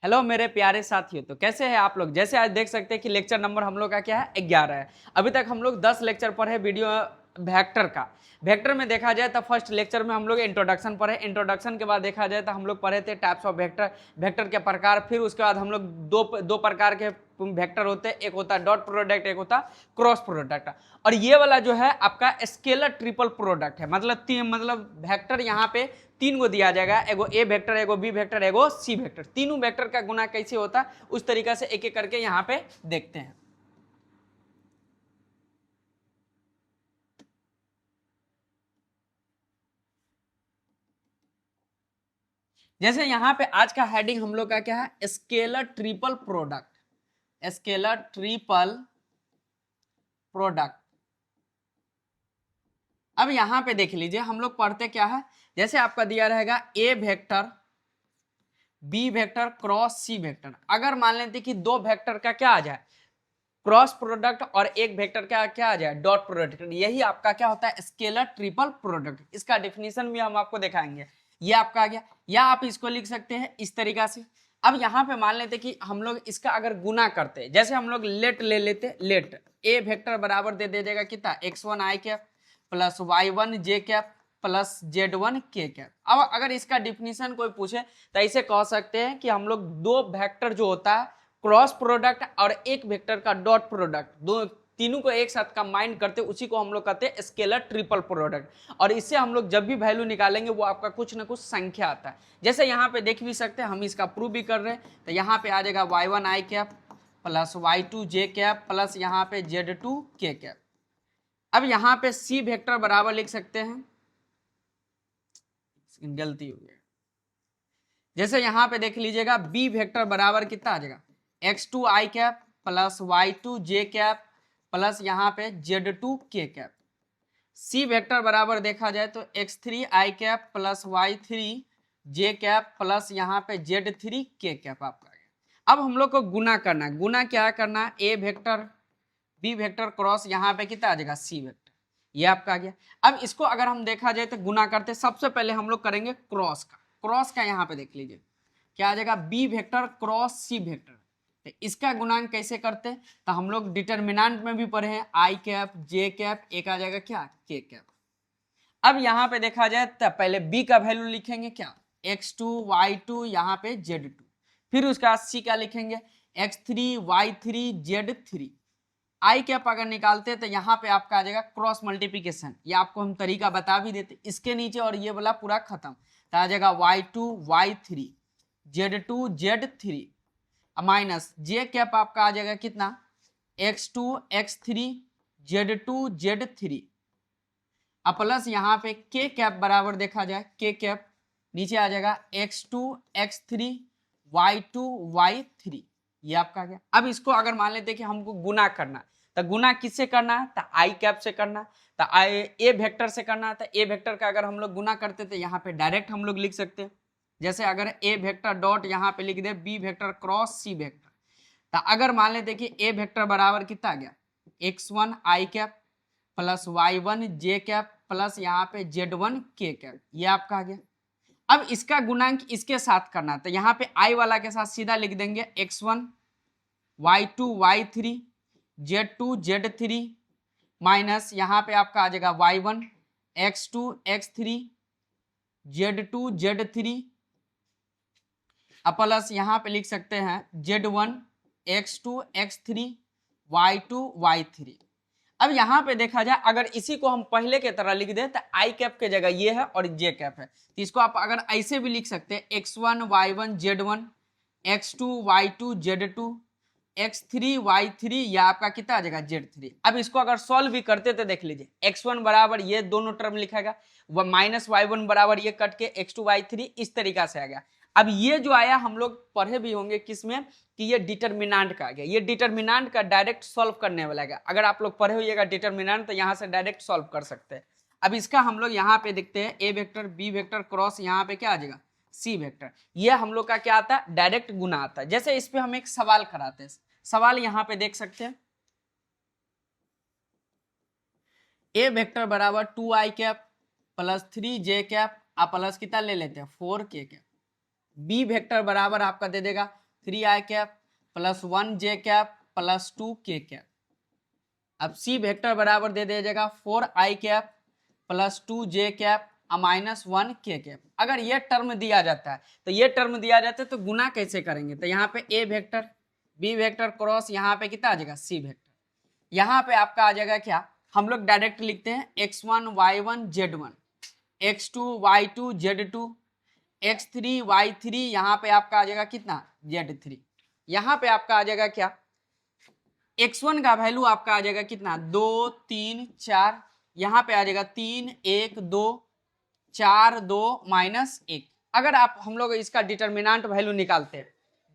Hello मेरे प्यारे साथियों, तो कैसे हैं आप लोग। जैसे आज देख सकते हैं कि लेक्चर नंबर हम लोग का क्या है, 11 है। अभी तक हम लोग 10 लेक्चर पढ़े वीडियो वेक्टर का। वेक्टर में देखा जाए तो फर्स्ट लेक्चर में हम लोग इंट्रोडक्शन पढ़े। इंट्रोडक्शन के बाद देखा जाए तो हम लोग पढ़े थे टाइप्स ऑफ वेक्टर, वेक्टर के प्रकार। फिर उसके बाद हम लोग दो प्रकार के वेक्टर होते हैं, एक होता है डॉट प्रोडक्ट, एक होता क्रॉस प्रोडक्ट। और ये वाला जो है आपका स्केलर ट्रिपल प्रोडक्ट है। मतलब वेक्टर यहाँ पे तीन गो दिया जाएगा, एगो ए वेक्टर, एगो बी वेक्टर, एगो सी वेक्टर। तीनों वेक्टर का गुना कैसे होता है उस तरीका से एक एक करके यहाँ पे देखते हैं। जैसे यहाँ पे आज का हेडिंग हम लोग का क्या है, scalar triple product. Scalar triple product. अब यहाँ पे देख लीजिए हम लोग पढ़ते क्या है। जैसे आपका दिया रहेगा ए vector, B vector, cross C vector. अगर मान लेते कि दो वेक्टर का क्या आ जाए क्रॉस प्रोडक्ट और एक वेक्टर का क्या आ जाए डॉट प्रोडक्ट, यही आपका क्या होता है स्केलर ट्रिपल प्रोडक्ट। इसका डेफिनेशन भी हम आपको दिखाएंगे। ये आपका आ गया, या आप इसको लिख सकते हैं इस तरीका से। अब यहाँ पे मान लेते कि हम लोग इसका अगर गुना करते, जैसे हम लोग लेट ले लेते, लेट ए वेक्टर बराबर दे देगा कितना x1 i cap plus y1 j cap plus z1 k cap. अब अगर इसका डिफिनीशन कोई पूछे तो ऐसे कह सकते हैं कि हम लोग दो वेक्टर जो होता है क्रॉस प्रोडक्ट और एक वेक्टर का डॉट प्रोडक्ट, दो तीनों को एक साथ कंबाइन करते उसी को हम लोग कहते हैं स्केलर ट्रिपल प्रोडक्ट। और इससे हम लोग जब भी वैल्यू निकालेंगे वो आपका कुछ ना कुछ संख्या आता है। जैसे यहाँ पे देख भी सकते हैं, हम इसका प्रूव भी कर रहे हैं। तो यहाँ पे आ जाएगा y1 i cap plus y2 j cap plus यहाँ पे z2 k कैप। अब यहाँ पे सी वेक्टर बराबर लिख सकते हैं, गलती हो गई। जैसे यहाँ पे देख लीजिएगा बी वेक्टर बराबर कितना आ जाएगा x2 i cap plus y2 j cap plus यहाँ पे z2 k cap. C vector बराबर देखा जाए तो x3 i cap plus y3 j cap plus यहाँ पे z3 k कैप आपका। अब हम लोग को गुना करना है। गुना क्या करना है, ए वेक्टर बी वेक्टर क्रॉस यहाँ पे कितना आ जाएगा सी वेक्टर, ये आपका आ गया। अब इसको अगर हम देखा जाए तो गुना करते सबसे पहले हम लोग करेंगे क्रॉस का। क्रॉस का यहाँ पे देख लीजिए क्या आ जाएगा, B vector cross C vector. तो इसका गुणांक कैसे करते हैं, तो हम लोग डिटर्मिनेंट में भी पढ़े हैं आई कैप जे कैप, एक आ जाएगा क्या के कैप। अब यहाँ पे देखा जाए तो पहले बी का वैल्यू लिखेंगे क्या x2 y2 यहाँ पे z2, फिर उसका सी का लिखेंगे x3 y3 z3। आई कैप अगर निकालते तो यहाँ पे आपका आ जाएगा क्रॉस मल्टीप्लिकेशन, ये आपको हम तरीका बता भी देते इसके नीचे, और ये वाला पूरा खत्म। तो आ जाएगा y2 y3 z2 z3 minus जे कैप आपका आ जाएगा कितना x2 x3 z2 z3 plus यहाँ पे के कैप बराबर देखा जाए के कैप नीचे आ जाएगा x2 x3 y2 y3, ये आपका आ गया। अब इसको अगर मान लेते कि हमको गुना करना, तो गुना किससे करना है, तो आई कैप से करना, तो आई ए वेक्टर से करना। तो ए वेक्टर का अगर हम लोग गुना करते तो यहाँ पे डायरेक्ट हम लोग लिख सकते हैं। जैसे अगर ए वेक्टर डॉट यहाँ पे लिख दे B vector cross C vector, तो अगर मान लेते कि ए वेक्टर बराबर कितना आ गया x1 i cap plus y1 j cap plus यहाँ पे z1 k कैप, ये आपका आ गया। अब इसका गुणांक इसके साथ करना, तो यहाँ पे i वाला के साथ सीधा लिख देंगे x1 y2 y3 z2 z3 minus यहाँ पे आपका आ जाएगा y1 x2 x3 z2 z3 plus यहाँ पे लिख सकते हैं z1 x2 x3 y2 y3। अब यहाँ पे देखा जाए अगर इसी को हम पहले के तरह लिख दें तो आई कैप के जगह ये है और जे कैप है, तो इसको आप अगर ऐसे भी लिख सकते हैं x1 y1 z1 x2 y2 z2 x3 y3, या आपका कितना आ जाएगा z3। अब इसको अगर सॉल्व भी करते तो देख लीजिए x1 बराबर ये दोनों टर्म लिखाएगा, माइनस y1 बराबर ये कट के x2 y3 इस तरीका से आ गया। अब ये जो आया हम लोग पढ़े भी होंगे किसमें कि ये डिटर्मिनेंट का आ गया, ये डिटर्मिनेंट का डायरेक्ट सॉल्व करने वाला है। अगर आप लोग पढ़े होइएगा डिटर्मिनेंट तो यहाँ से डायरेक्ट सॉल्व कर सकते हैं। अब इसका हम लोग यहाँ पे देखते हैं ए वेक्टर बी वेक्टर क्रॉस यहाँ पे क्या आ जाएगा सी वेक्टर, ये हम लोग का क्या आता है डायरेक्ट गुना आता है। जैसे इस पे हम एक सवाल कराते हैं, सवाल यहाँ पे देख सकते हैं ए वेक्टर बराबर 2i cap plus 3j cap, आप प्लस कितना ले लेते हैं 4k कैप। बी वेक्टर बराबर आपका दे देगा 3 आई कैप प्लस 1 जे कैप प्लस 2 के कैप। अब सी वेक्टर बराबर दे दिया जाएगा 4 आई कैप प्लस 2 जे कैप माइनस 1 के कैप। अगर ये टर्म दिया जाता है तो ये टर्म दिया जाता है तो गुना कैसे करेंगे, तो यहाँ पे ए वेक्टर बी वेक्टर क्रॉस यहाँ पे कितना आ जाएगा सी वेक्टर। यहाँ पे आपका आ जाएगा क्या, हम लोग डायरेक्ट लिखते हैं x1 y1 z1 x2 y2 z2 x3 y3, यहाँ पे आपका आ जाएगा कितना z3। यहाँ पे आपका आ जाएगा क्या, x1 का वैल्यू आपका आ जाएगा कितना 2 3 4, यहाँ पे आ जाएगा 3 1 2 4 2 माइनस 1। अगर आप हम लोग इसका डिटर्मिनेंट वैल्यू निकालते हैं,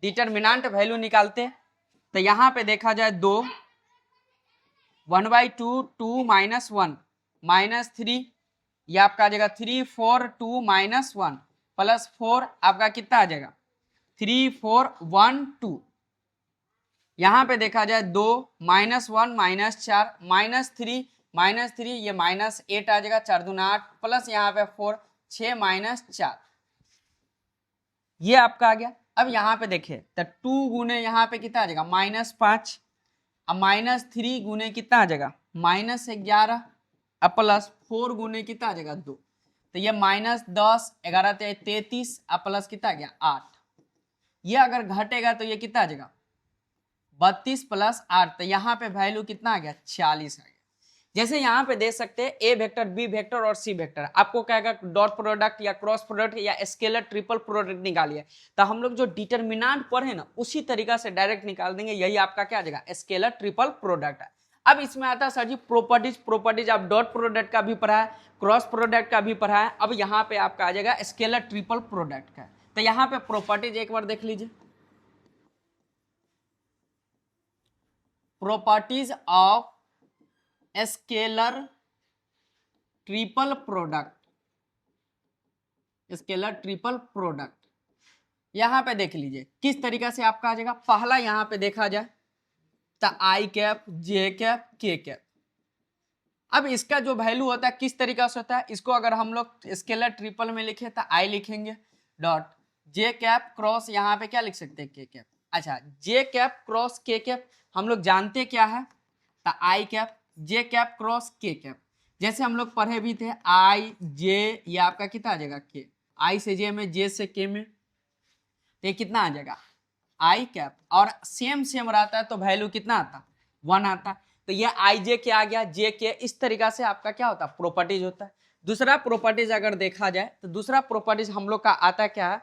डिटर्मिनेंट वैल्यू निकालते हैं तो यहाँ पे देखा जाए 2 1/2 2 माइनस 1 माइनस 3, ये आपका आ जाएगा 3 4 2 माइनस 1 प्लस 4 आपका कितना आ जाएगा 3 4 1 2। यहाँ पे देखा जाए 2 माइनस 1 माइनस 4 माइनस 3 ये माइनस 8 आ जाएगा 4 दूना 8 प्लस यहाँ पे 4 6 माइनस 4, ये आपका आ गया। अब यहाँ पे देखिए तो 2 गुने यहाँ पे कितना आ जाएगा माइनस 5, अब माइनस 3 गुने कितना आ जाएगा माइनस 11, अब प्लस 4 गुने कितना आ जाएगा 2, तो ये माइनस 10 11 33, अब प्लस कितना आ गया 8। ये अगर घटेगा तो ये कितना आ जाएगा 32 प्लस 8, तो यहाँ पे वैल्यू कितना आ गया 46 आ गया। जैसे यहाँ पे दे सकते हैं ए वेक्टर बी वेक्टर और सी वेक्टर, आपको कहेगा डॉट प्रोडक्ट या क्रॉस प्रोडक्ट या स्केलर ट्रिपल प्रोडक्ट निकालिए, तो हम लोग जो डिटर्मिनेंट पढ़े ना उसी तरीका से डायरेक्ट निकाल देंगे, यही आपका क्या आ जाएगा स्केलर ट्रिपल प्रोडक्ट है। अब इसमें आता है सर जी प्रॉपर्टीज आप डॉट प्रोडक्ट का भी पढ़ा है क्रॉस प्रोडक्ट का भी पढ़ा है, अब यहाँ पे आपका आ जाएगा स्केलर ट्रिपल प्रोडक्ट का। तो यहाँ पे प्रॉपर्टीज एक बार देख लीजिए, properties of scalar triple product, scalar triple product यहां पे देख लीजिए किस तरीका से आपका आ जाएगा। पहला यहां पे देखा जाए तो आई कैप जे कैप के कैप। अब इसका जो वैल्यू होता है किस तरीका से होता है, इसको अगर हम लोग स्केलर ट्रिपल में लिखे तो आई लिखेंगे डॉट जे कैप क्रॉस यहाँ पे क्या लिख सकते हैं के कैप। अच्छा जे कैप क्रॉस के कैप हम लोग जानते क्या है, तो I cap J cap cross के कैप, जैसे हम लोग पढ़े भी थे आई जे, ये आपका कितना आ जाएगा के, आई से जे में जे से के में, तो ये कितना आ जाएगा आई कैप, और सेम रहता है तो वैल्यू कितना आता 1 आता, तो ये आई जे के आ गया जे के। इस तरीका से आपका क्या होता है प्रॉपर्टीज होता है। दूसरा प्रॉपर्टीज अगर देखा जाए तो दूसरा प्रॉपर्टीज हम लोग का आता क्या है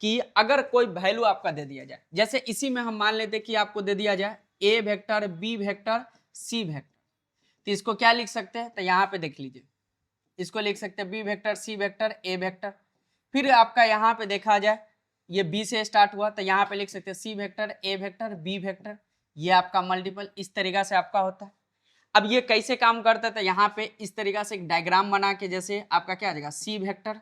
कि अगर कोई वैल्यू आपका दे दिया जाए, जैसे इसी में हम मान लेते कि आपको दे दिया जाए A vector B vector C vector, तो इसको क्या लिख सकते हैं, तो यहाँ पे देख लीजिए इसको लिख सकते हैं B vector C vector A vector. फिर आपका यहाँ पे देखा जाए ये बी से स्टार्ट हुआ तो यहाँ पे लिख सकते हैं C vector A vector B vector, ये आपका मल्टीपल इस तरीका से आपका होता है। अब ये कैसे काम करता है, तो यहाँ पे इस तरीका से एक डायग्राम बना के जैसे आपका क्या आ जाएगा सी वेक्टर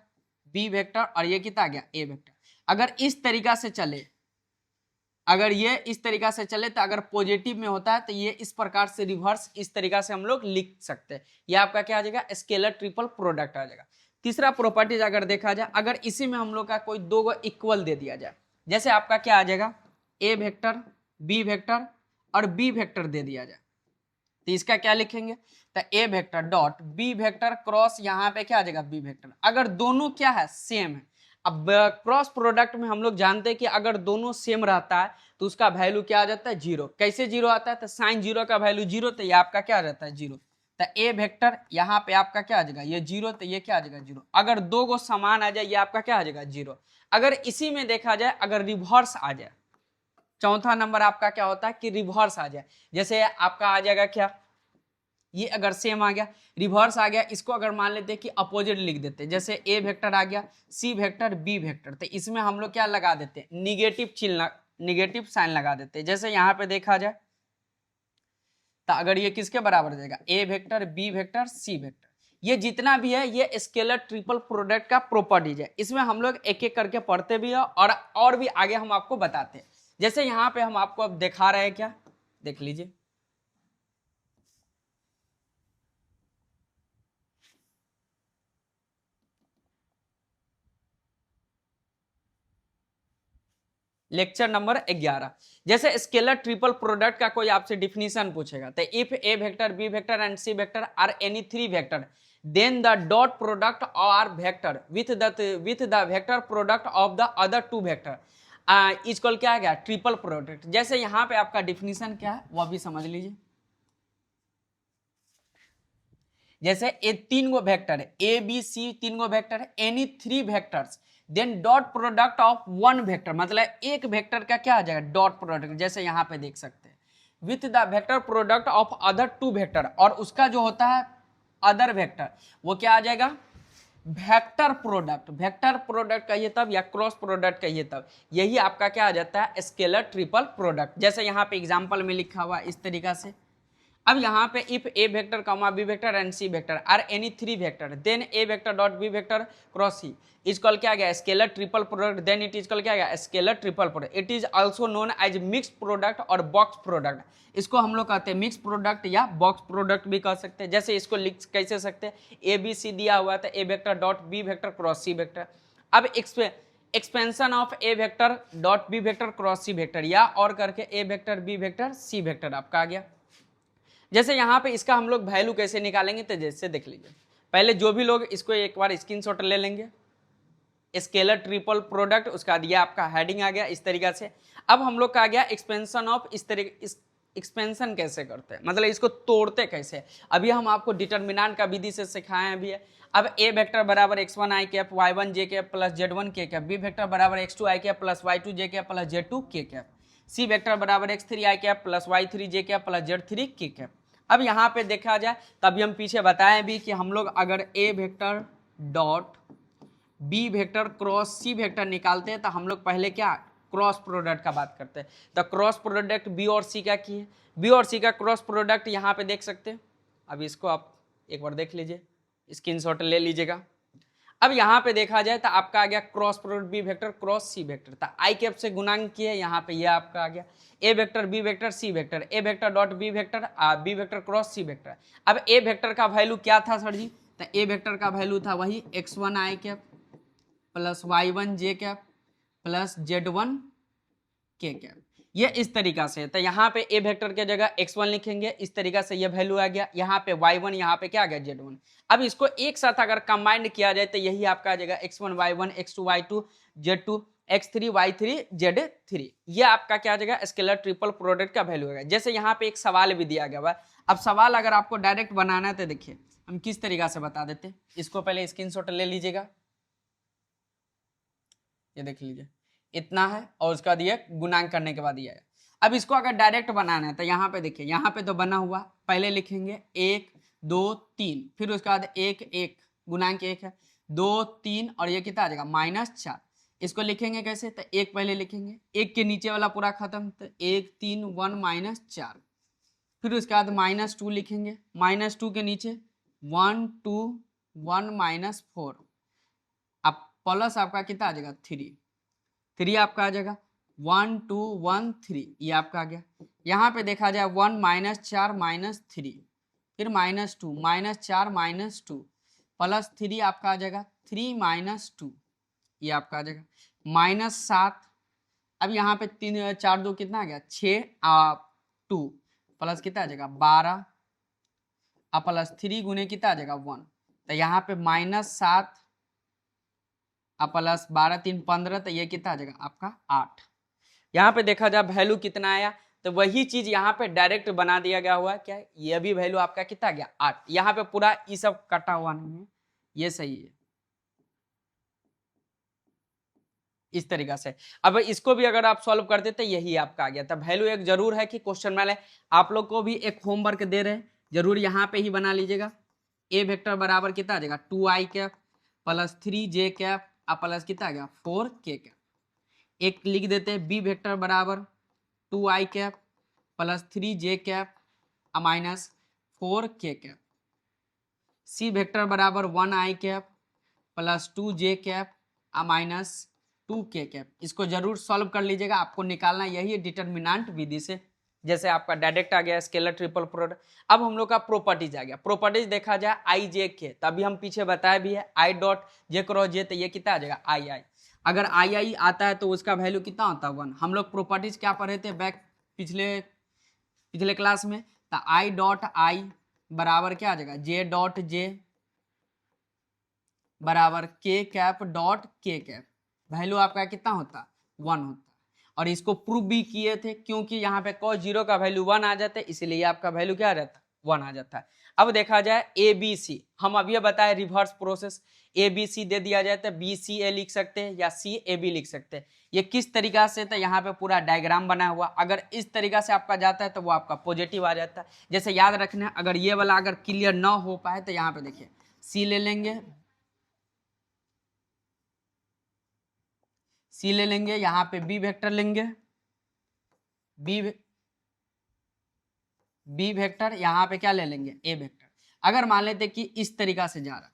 बी वेक्टर और ये कितना आ गया ए वेक्टर। अगर इस तरीका से चले, अगर ये इस तरीका से चले तो अगर पॉजिटिव में होता है तो ये इस प्रकार से रिवर्स इस तरीका से हम लोग लिख सकते हैं, ये आपका क्या आ जाएगा स्केलर ट्रिपल प्रोडक्ट आ जाएगा। तीसरा प्रॉपर्टीज अगर देखा जाए, अगर इसी में हम लोग का कोई दो गो इक्वल दे दिया जाए, जैसे आपका क्या आ जाएगा ए वेक्टर बी वेक्टर और बी वेक्टर दे दिया जाए, तो इसका क्या लिखेंगे, तो A vector dot B vector cross यहाँ पे क्या आ जाएगा बी वेक्टर। अगर दोनों क्या है सेम है, अब क्रॉस प्रोडक्ट में हम लोग जानते हैं कि अगर दोनों सेम रहता है तो उसका वैल्यू क्या आ जाता है जीरो। कैसे जीरो आता है, तो साइन जीरो का वैल्यू जीरो, तो ये आपका क्या आ जाता है जीरो। तो ए वेक्टर यहाँ पे आपका क्या आ जाएगा ये जीरो, तो ये क्या आ जाएगा जीरो। अगर दो गो समान आ जाए ये आपका क्या आ जाएगा जीरो। अगर इसी में देखा जाए अगर रिवर्स आ जाए, चौथा नंबर आपका क्या होता है कि रिवर्स आ जाए, जैसे आपका आ जाएगा क्या ये अगर सेम आ गया रिवर्स आ गया, इसको अगर मान लेते हैं कि अपोजिट लिख देते, जैसे ए वेक्टर आ गया सी वेक्टर बी वेक्टर, तो इसमें हम लोग क्या लगा देते हैं निगेटिव चिन्ह निगेटिव साइन लगा देते हैं। जैसे यहाँ पे देखा जाए तो अगर ये किसके बराबर जाएगा A vector B vector C vector, ये जितना भी है ये स्केलर ट्रिपल प्रोडक्ट का प्रॉपर्टीज है। इसमें हम लोग एक एक करके पढ़ते भी है और भी आगे हम आपको बताते हैं। जैसे यहाँ पे हम आपको अब दिखा रहे हैं, क्या देख लीजिए लेक्चर नंबर 11। जैसे स्केलर ट्रिपल प्रोडक्ट का कोई आपसे डिफिनीशन पूछेगा तो if A vector B vector and C vector are any three vector then the dot product are vector with the vector product of the other two vector is called क्या गया triple product. जैसे यहाँ पे आपका definition क्या है वो भी समझ लीजिए। जैसे ए तीन गो वेक्टर है ए बी सी तीन गो वेक्टर है any three vectors then dot product of one vector मतलब एक वेक्टर का क्या आ जाएगा डॉट प्रोडक्ट। जैसे यहाँ पे देख सकते हैं with the vector product of other two vector और उसका जो होता है अदर वेक्टर वो क्या आ जाएगा वेक्टर प्रोडक्ट। वेक्टर प्रोडक्ट कहिए तब या क्रॉस प्रोडक्ट कहिए तब यही आपका क्या आ जाता है स्केलर ट्रिपल प्रोडक्ट। जैसे यहाँ पे एग्जाम्पल में लिखा हुआ इस तरीका से। अब यहाँ पे if A vector comma B vector and C vector are any three vector then A vector dot B vector cross C is called क्या गया scalar triple product then it is called क्या गया scalar triple product. It is also known as mix product और box product. इसको हम लोग कहते हैं मिक्स प्रोडक्ट या बॉक्स प्रोडक्ट भी कह सकते हैं। जैसे इसको लिख कैसे सकते हैं ए बी सी दिया हुआ था A vector dot B vector cross C vector. अब expansion of A vector dot B vector cross C vector या और करके A vector B vector C vector आपका आ गया। जैसे यहाँ पे इसका हम लोग वैल्यू कैसे निकालेंगे तो जैसे देख लीजिए पहले जो भी लोग इसको एक बार स्क्रीनशॉट ले लेंगे स्केलर ट्रिपल प्रोडक्ट उसका दिया आपका हेडिंग आ गया इस तरीका से। अब हम लोग का आ गया एक्सपेंशन ऑफ इस तरीके एक्सपेंशन कैसे करते हैं मतलब इसको तोड़ते कैसे अभी हम आपको डिटर्मिनेंट का विधि से सिखाए अभी है। अब ए वेक्टर बराबर x1 i cap y1 j cap plus z1 k cap B vector बराबर x2 i cap plus y2 j cap plus z2 k cap C vector बराबर x3 i cap plus y3 j cap plus z3 k cap. अब यहाँ पे देखा जाए तभी हम पीछे बताएं भी कि हम लोग अगर A vector dot B vector cross C vector निकालते हैं तो हम लोग पहले क्या क्रॉस प्रोडक्ट का बात करते हैं। तो क्रॉस प्रोडक्ट बी और सी का की है बी और सी का क्रॉस प्रोडक्ट यहाँ पे देख सकते हैं। अब इसको आप एक बार देख लीजिए स्क्रीनशॉट ले लीजिएगा। अब यहाँ पे देखा जाए तो आपका आ गया cross product B vector cross C vector तो आई कैप से गुणांक किया यहाँ पे ये आपका आ गया A vector B vector C vector A vector dot B vector B vector cross C vector. अब ए वेक्टर का वैल्यू क्या था सर जी तो ए वेक्टर का वैल्यू था वही x1 i cap plus y1 j cap plus z1 k cap ये इस तरीका से। तो यहाँ पे ए वेक्टर के जगह x1 लिखेंगे इस तरीका से ये वैल्यू आ गया यहाँ पे y1 यहाँ पे क्या आ गया z1। अब इसको एक साथ अगर कंबाइंड किया जाए तो यही आपका आ जाएगा x1 y1 x2 y2 z2 x3 y3 z3 ये आपका क्या आ जाएगा स्केलर ट्रिपल प्रोडक्ट का वैल्यू है। जैसे यहाँ पे एक सवाल भी दिया गया हुआ। अब सवाल अगर आपको डायरेक्ट बनाना है तो देखिए हम किस तरीका से बता देते हैं। इसको पहले स्क्रीनशॉट ले लीजिएगा ये देख लीजिए इतना है और उसका दिया गुणांक करने के बाद दिया है। अब इसको अगर डायरेक्ट बनाना है तो यहाँ पे देखिए यहाँ पे तो बना हुआ पहले लिखेंगे 1 2 3 फिर उसके बाद 1 1 गुणांक 1 है 2 3 और ये कितना आ जाएगा -4। इसको लिखेंगे कैसे तो 1 पहले लिखेंगे 1 के नीचे वाला पूरा खत्म तो 1 3 1 -4 फिर उसके बाद -2 लिखेंगे -2 के नीचे 1 2 1 -4 अब प्लस आपका कितना आ जाएगा 3 आपका आ जाएगा 1 2 1 3 ये आपका आ गया। यहाँ पे देखा जाए 1 -4 -3 फिर -2 -4 -2 प्लस 3 आपका आ जाएगा 3 -2 ये आपका आ जाएगा -7। अब यहाँ पे 3 4 2 कितना आ गया 6 2 प्लस कितना आ जाएगा 12 अब प्लस 3 गुने कितना आ जाएगा 1 तो यहाँ पे -7 प्लस 12 3 15 तो ये कितना आ जाएगा आपका 8। यहाँ पे देखा जाए वैल्यू कितना आया तो वही चीज यहाँ पे डायरेक्ट बना दिया गया हुआ क्या ये भी वैल्यू आपका कितना आ गया 8। यहाँ पे पूरा ये सब कटा हुआ नहीं है ये सही है इस तरीका से। अब इसको भी अगर आप सॉल्व करते तो यही आपका आ गया। तब वैल्यू एक जरूर है कि क्वेश्चन में आप लोग को भी एक होमवर्क दे रहे हैं जरूर यहाँ पे ही बना लीजिएगा। ए वेक्टर बराबर कितना आ जाएगा 2i cap plus 3j cap plus कितना आ गया 4k कैप। एक लिख देते हैं बी वेक्टर बराबर 2i cap plus 3j cap minus 4k cap. C vector बराबर 1i cap plus 2j cap minus 2k cap. इसको जरूर सॉल्व कर लीजिएगा आपको निकालना यही है डिटर्मिनेंट विधि से। जैसे आपका डायरेक्ट आ गया स्केलर ट्रिपल प्रोडक्ट। अब हम लोग का प्रॉपर्टीज आ गया। प्रॉपर्टीज देखा जाए आई जे के तभी हम पीछे बताया भी है आई डॉट जे क्रॉस जे तो ये कितना आ जाएगा आई आई। अगर आई आता है तो उसका वैल्यू कितना होता है 1। हम लोग प्रॉपर्टीज क्या पढ़े थे बैक पिछले क्लास में, तो आई डॉट आई बराबर क्या आ जाएगा जे डॉट जे बराबर के कैप डॉट के कैप, वैल्यू आपका कितना होता 1 होता। और इसको प्रूव भी किए थे क्योंकि यहाँ पे cos 0 का वैल्यू 1 आ जाता है, इसलिए आपका वैल्यू क्या आ जाता है 1 आ जाता है। अब देखा जाए ए बी सी, हम अभी बताए reverse process, A B C दे दिया जाए तो बी सी ए लिख सकते हैं या सी ए बी लिख सकते हैं। ये किस तरीका से, तो यहाँ पे पूरा डायग्राम बना हुआ, अगर इस तरीका से आपका जाता है तो वो आपका पॉजिटिव आ जाता है। जैसे याद रखना, अगर ये वाला अगर क्लियर ना हो पाए तो यहाँ पे देखिए सी ले लेंगे, सी ले लेंगे, यहाँ पे बी वेक्टर लेंगे, बी वेक्टर यहाँ पे क्या ले लेंगे ए वेक्टर। अगर मान लेते कि इस तरीका से जा रहा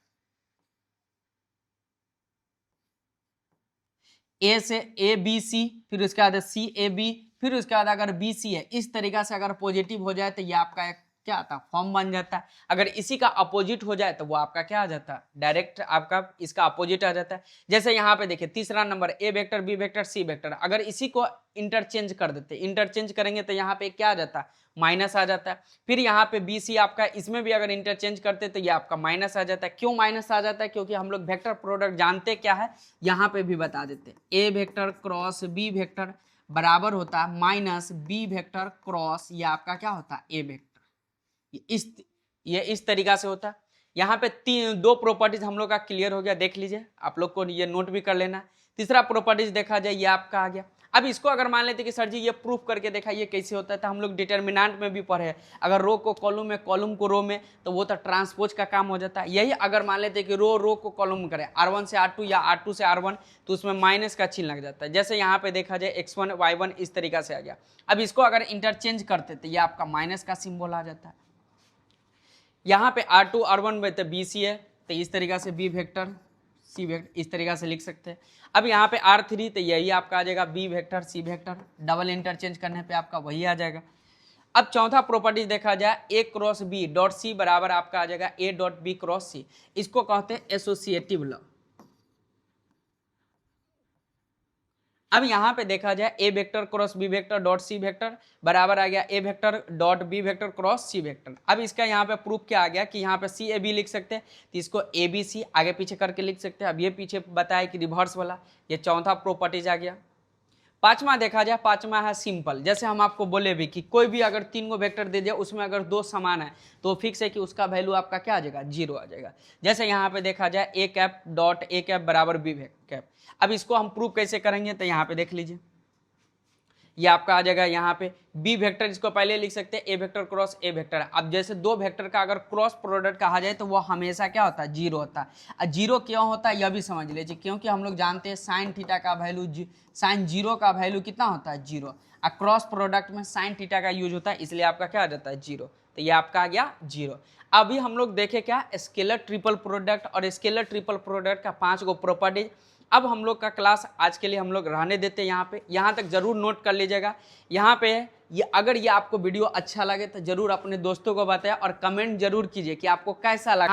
ए से ए बी सी, फिर उसके बाद सी ए बी, फिर उसके बाद अगर बी सी है, इस तरीका से अगर पॉजिटिव हो जाए तो ये आपका एक क्या आता है फॉर्म बन जाता है। अगर इसी का अपोजिट हो जाए तो वो आपका क्या आ जाता है डायरेक्ट आपका इसका अपोजिट आ जाता है। जैसे यहाँ पे देखिए तीसरा number A vector B vector C vector, अगर इसी को इंटरचेंज कर देते, इंटरचेंज करेंगे तो यहाँ पे क्या आ जाता है माइनस आ जाता है। फिर यहाँ पे बी सी आपका, इसमें भी अगर इंटरचेंज करते तो ये आपका माइनस आ जाता है। क्यों माइनस आ जाता है, क्योंकि हम लोग वेक्टर प्रोडक्ट जानते क्या है, यहाँ पे भी बता देते, ए वेक्टर क्रॉस बी वेक्टर बराबर होता है माइनस बी वेक्टर क्रॉस ये आपका क्या होता है ए वेक्टर। ये इस तरीका से होता है। यहाँ पे दो प्रॉपर्टीज हम लोग का क्लियर हो गया, देख लीजिए, आप लोग को ये नोट भी कर लेना। तीसरा प्रॉपर्टीज देखा जाए ये आपका आ गया। अब इसको अगर मान लेते कि सर जी ये प्रूफ करके देखा ये कैसे होता है, तो हम लोग डिटर्मिनेंट में भी पढ़े, अगर रो को कॉलम में कॉलम को रो में, तो वो तो ट्रांसपोज का काम हो जाता है। यही अगर मान लेते कि रो को कॉलम में करे, R1 से R2 या R2 से R1, तो उसमें माइनस का चिन्ह लग जाता है। जैसे यहाँ पे देखा जाए x1 y1 इस तरीका से आ गया। अब इसको अगर इंटरचेंज करते तो ये आपका माइनस का सिंबल आ जाता है। यहाँ पे R2 R1 में तो बी सी है, तो इस तरीका से बी वेक्टर सी वेक्टर इस तरीका से लिख सकते हैं। अब यहाँ पे R3 तो यही आपका आ जाएगा B vector C vector, double interchange करने पे आपका वही आ जाएगा। अब चौथा प्रॉपर्टीज देखा जाए ए क्रॉस बी डॉट सी बराबर आपका आ जाएगा ए डॉट बी क्रॉस सी, इसको कहते हैं एसोसिएटिव लॉ। अब यहाँ पे देखा जाए A vector cross B vector dot C vector बराबर आ गया A vector dot B vector cross C vector. अब इसका यहाँ पे प्रूफ क्या आ गया कि यहाँ पे सी ए बी लिख सकते हैं, तो इसको ए बी सी आगे पीछे करके लिख सकते हैं। अब ये पीछे बताया कि रिवर्स वाला, ये चौथा प्रॉपर्टीज आ गया। पांचवा देखा जाए, पांचवा है सिंपल। जैसे हम आपको बोले भी कि कोई भी अगर 3 को वेक्टर दे दिया, उसमें अगर 2 समान है तो फिक्स है कि उसका वैल्यू आपका क्या आ जाएगा 0 आ जाएगा। जैसे यहाँ पे देखा जाए A cap dot A cap बराबर बी कैप। अब इसको हम प्रूव कैसे करेंगे, तो यहाँ पे देख लीजिए, ये आपका आ जाएगा यहाँ पे बी वेक्टर, इसको पहले लिख सकते हैं ए वेक्टर क्रॉस ए वेक्टर। अब जैसे दो वेक्टर का अगर क्रॉस प्रोडक्ट कहा जाए तो वो हमेशा क्या होता है 0 होता है। 0 क्यों होता है यह भी समझ लीजिए, क्योंकि हम लोग जानते हैं साइन थीटा का वैल्यू, साइन 0 का वैल्यू कितना होता है 0, और क्रॉस प्रोडक्ट में साइन थीटा का यूज होता है, इसलिए आपका क्या आ जाता है 0। तो ये आपका आ गया 0। अभी हम लोग देखे क्या स्केलर ट्रिपल प्रोडक्ट और स्केलर ट्रिपल प्रोडक्ट का 5 गो प्रॉपर्टीज। अब हम लोग का क्लास आज के लिए हम लोग रहने देते हैं यहाँ पे, यहाँ तक जरूर नोट कर लीजिएगा। यहाँ पे ये अगर ये आपको वीडियो अच्छा लगे तो जरूर अपने दोस्तों को बताएं और कमेंट जरूर कीजिए कि आपको कैसा लगा।